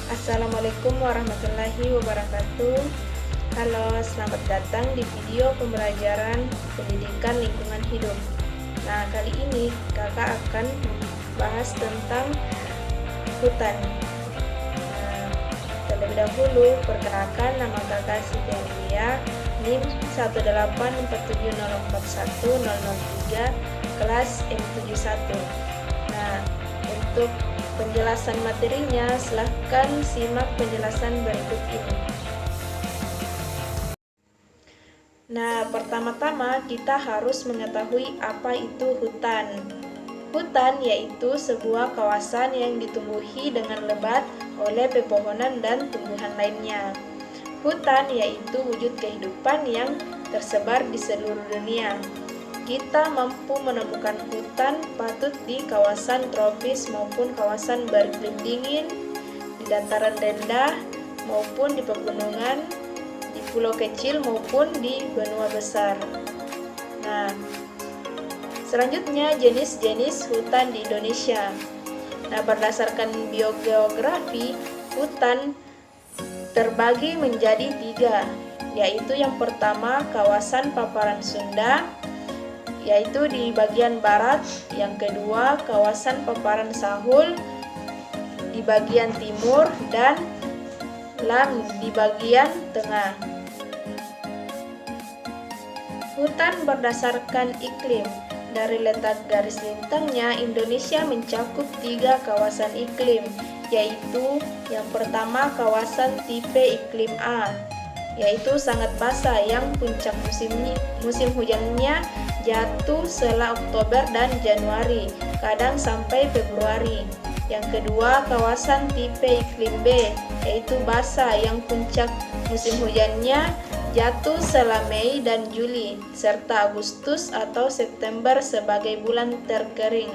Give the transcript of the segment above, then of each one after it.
Assalamualaikum warahmatullahi wabarakatuh. Halo, selamat datang di video pembelajaran pendidikan lingkungan hidup. Nah, kali ini kakak akan membahas tentang hutan. Terlebih dahulu, perkenalkan, nama kakak Siti Amelia, NIM 18470410003, kelas M71. Nah, untuk penjelasan materinya, silahkan simak penjelasan berikut ini. Nah, pertama-tama kita harus mengetahui apa itu hutan. Hutan yaitu sebuah kawasan yang ditumbuhi dengan lebat oleh pepohonan dan tumbuhan lainnya. Hutan yaitu wujud kehidupan yang tersebar di seluruh dunia. Kita mampu menemukan hutan patut di kawasan tropis maupun kawasan beriklim dingin, di dataran rendah maupun di pegunungan, di pulau kecil maupun di benua besar. Nah, selanjutnya jenis-jenis hutan di Indonesia. Nah, berdasarkan biogeografi, hutan terbagi menjadi 3, yaitu yang pertama kawasan paparan Sunda, yaitu di bagian barat, yang kedua kawasan paparan Sahul di bagian timur, dan Lam di bagian tengah. Hutan berdasarkan iklim. Dari letak garis lintangnya, Indonesia mencakup 3 kawasan iklim, yaitu yang pertama kawasan tipe iklim A, yaitu sangat basah yang puncak musim hujannya jatuh setelah Oktober dan Januari, kadang sampai Februari. Yang kedua, kawasan tipe iklim B, yaitu basah yang puncak musim hujannya jatuh setelah Mei dan Juli, serta Agustus atau September sebagai bulan terkering.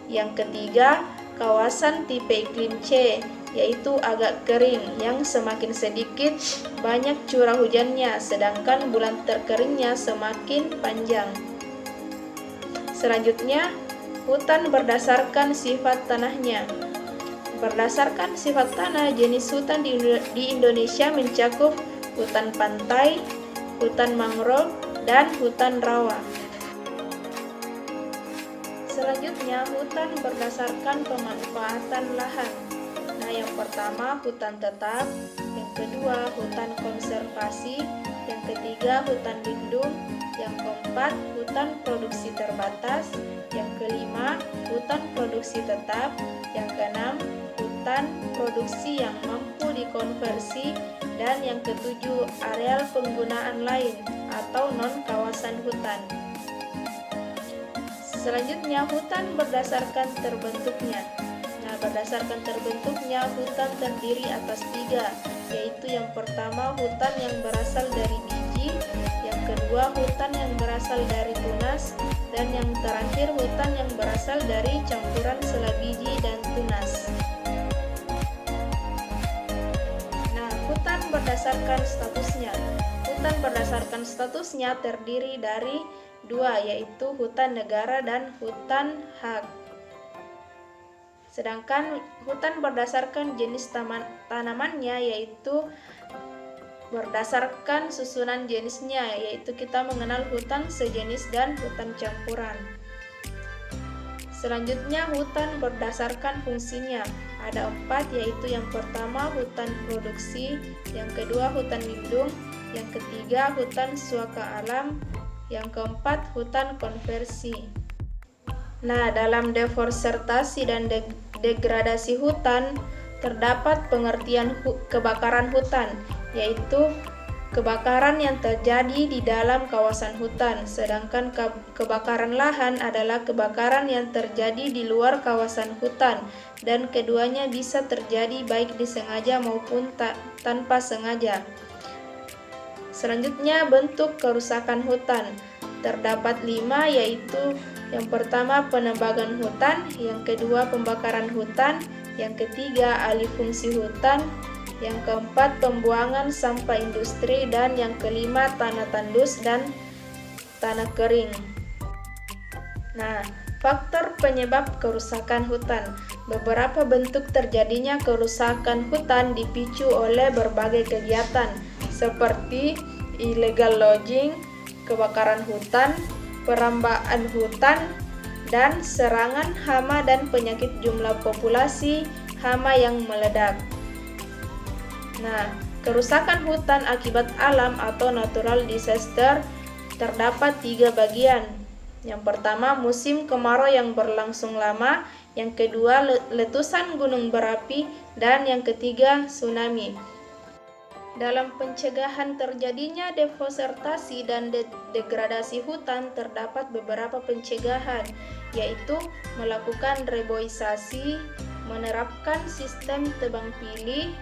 Yang ketiga, kawasan tipe iklim C, yaitu agak kering yang semakin sedikit banyak curah hujannya, sedangkan bulan terkeringnya semakin panjang. Selanjutnya, hutan berdasarkan sifat tanahnya. Berdasarkan sifat tanah, jenis hutan di Indonesia mencakup hutan pantai, hutan mangrove, dan hutan rawa. Selanjutnya, hutan berdasarkan pemanfaatan lahan. Nah, yang pertama hutan tetap, yang kedua hutan konservasi, yang ketiga hutan lindung, yang keempat hutan produksi terbatas, yang kelima hutan produksi tetap, yang keenam hutan produksi yang mampu dikonversi, dan yang ketujuh areal penggunaan lain atau non-kawasan hutan. Selanjutnya, hutan berdasarkan terbentuknya. Nah, berdasarkan terbentuknya, hutan terdiri atas 3, yaitu yang pertama hutan yang berasal dari biji, yang kedua hutan yang berasal dari tunas, dan yang terakhir hutan yang berasal dari campuran sela biji dan tunas. Nah, hutan berdasarkan statusnya. Hutan berdasarkan statusnya terdiri dari 2, yaitu hutan negara dan hutan hak. Sedangkan hutan berdasarkan jenis tanamannya, yaitu berdasarkan susunan jenisnya, yaitu kita mengenal hutan sejenis dan hutan campuran. Selanjutnya, hutan berdasarkan fungsinya. Ada 4, yaitu yang pertama hutan produksi, yang kedua hutan lindung, yang ketiga hutan suaka alam, yang keempat hutan konversi. Nah, dalam deforestasi dan degradasi hutan terdapat pengertian kebakaran hutan, yaitu kebakaran yang terjadi di dalam kawasan hutan, sedangkan kebakaran lahan adalah kebakaran yang terjadi di luar kawasan hutan, dan keduanya bisa terjadi baik disengaja maupun tanpa sengaja. Selanjutnya, bentuk kerusakan hutan. Terdapat 5, yaitu yang pertama penebangan hutan, yang kedua pembakaran hutan, yang ketiga alih fungsi hutan, yang keempat pembuangan sampah industri, dan yang kelima tanah tandus dan tanah kering. Nah, faktor penyebab kerusakan hutan. Beberapa bentuk terjadinya kerusakan hutan dipicu oleh berbagai kegiatan seperti illegal logging, kebakaran hutan, perambaan hutan, dan serangan hama dan penyakit jumlah populasi hama yang meledak. Nah, kerusakan hutan akibat alam atau natural disaster terdapat 3 bagian. Yang pertama, musim kemarau yang berlangsung lama. Yang kedua, letusan gunung berapi. Dan yang ketiga, tsunami. Dalam pencegahan terjadinya deforestasi dan degradasi hutan terdapat beberapa pencegahan, yaitu melakukan reboisasi, menerapkan sistem tebang pilih,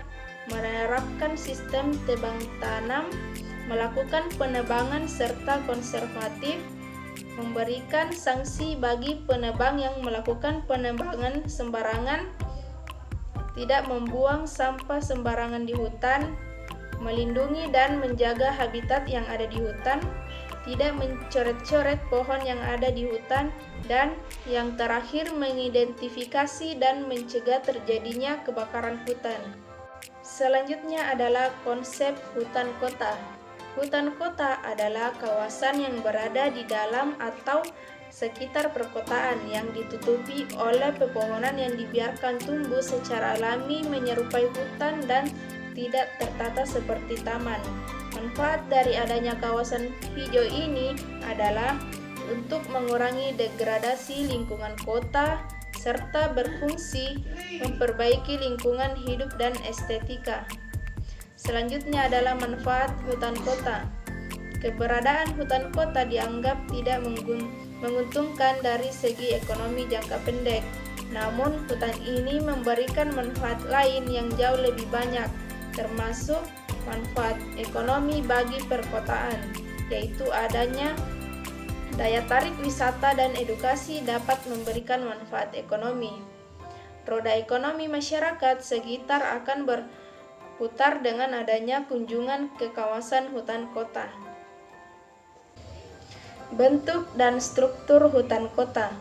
menerapkan sistem tebang tanam, melakukan penebangan serta konservatif, memberikan sanksi bagi penebang yang melakukan penebangan sembarangan, tidak membuang sampah sembarangan di hutan, melindungi dan menjaga habitat yang ada di hutan, tidak mencoret-coret pohon yang ada di hutan, dan yang terakhir mengidentifikasi dan mencegah terjadinya kebakaran hutan. Selanjutnya adalah konsep hutan kota. Hutan kota adalah kawasan yang berada di dalam atau sekitar perkotaan yang ditutupi oleh pepohonan yang dibiarkan tumbuh secara alami menyerupai hutan dan tidak tertata seperti taman. Manfaat dari adanya kawasan hijau ini adalah untuk mengurangi degradasi lingkungan kota serta berfungsi memperbaiki lingkungan hidup dan estetika. Selanjutnya adalah manfaat hutan kota. Keberadaan hutan kota dianggap tidak menguntungkan dari segi ekonomi jangka pendek. Namun, hutan ini memberikan manfaat lain yang jauh lebih banyak, termasuk manfaat ekonomi bagi perkotaan, yaitu adanya daya tarik wisata dan edukasi dapat memberikan manfaat ekonomi. Roda ekonomi masyarakat sekitar akan berputar dengan adanya kunjungan ke kawasan hutan kota. Bentuk dan struktur hutan kota.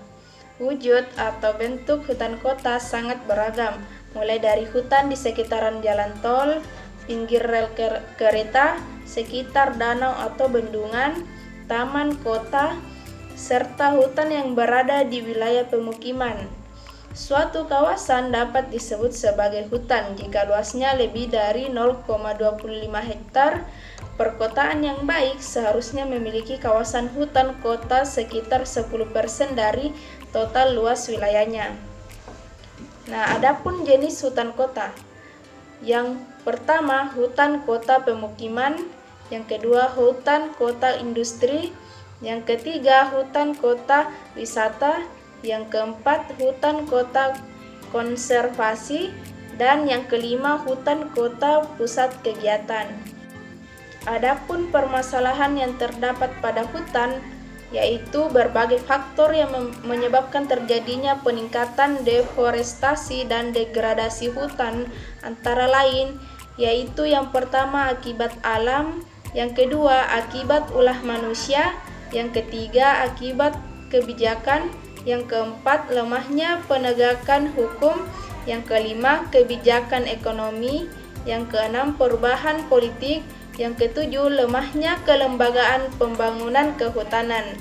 Wujud atau bentuk hutan kota sangat beragam, mulai dari hutan di sekitaran jalan tol, pinggir rel kereta, sekitar danau atau bendungan, taman kota, serta hutan yang berada di wilayah pemukiman. Suatu kawasan dapat disebut sebagai hutan jika luasnya lebih dari 0,25 hektar. Perkotaan yang baik seharusnya memiliki kawasan hutan kota sekitar 10% dari total luas wilayahnya. Nah, adapun jenis hutan kota. Yang pertama, hutan kota pemukiman. Yang kedua, hutan kota industri. Yang ketiga, hutan kota wisata. Yang keempat, hutan kota konservasi. Dan yang kelima, hutan kota pusat kegiatan. Adapun permasalahan yang terdapat pada hutan, yaitu berbagai faktor yang menyebabkan terjadinya peningkatan deforestasi dan degradasi hutan, antara lain yaitu yang pertama akibat alam, yang kedua akibat ulah manusia, yang ketiga akibat kebijakan, yang keempat lemahnya penegakan hukum, yang kelima kebijakan ekonomi, yang keenam perubahan politik, yang ketujuh lemahnya kelembagaan pembangunan kehutanan.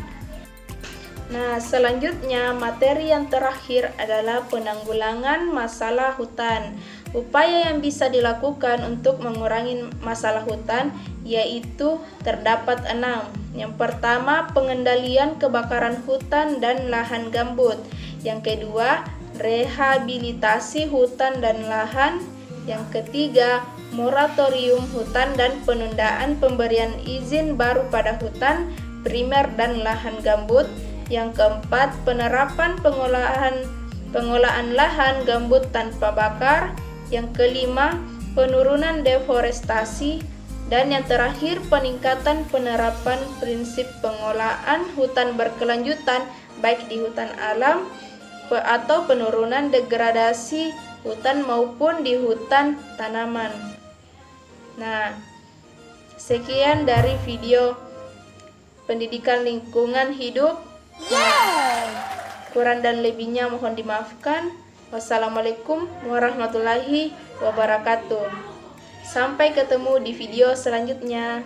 Nah, selanjutnya materi yang terakhir adalah penanggulangan masalah hutan. Upaya yang bisa dilakukan untuk mengurangi masalah hutan yaitu terdapat 6. Yang pertama, pengendalian kebakaran hutan dan lahan gambut. Yang kedua, rehabilitasi hutan dan lahan. Yang ketiga, moratorium hutan dan penundaan pemberian izin baru pada hutan primer dan lahan gambut. Yang keempat, penerapan pengolahan lahan gambut tanpa bakar. Yang kelima, penurunan deforestasi. Dan yang terakhir, peningkatan penerapan prinsip pengolahan hutan berkelanjutan baik di hutan alam atau penurunan degradasi hutan maupun di hutan tanaman. Nah, sekian dari video pendidikan lingkungan hidup. Kurang dan lebihnya mohon dimaafkan. Wassalamualaikum warahmatullahi wabarakatuh. Sampai ketemu di video selanjutnya.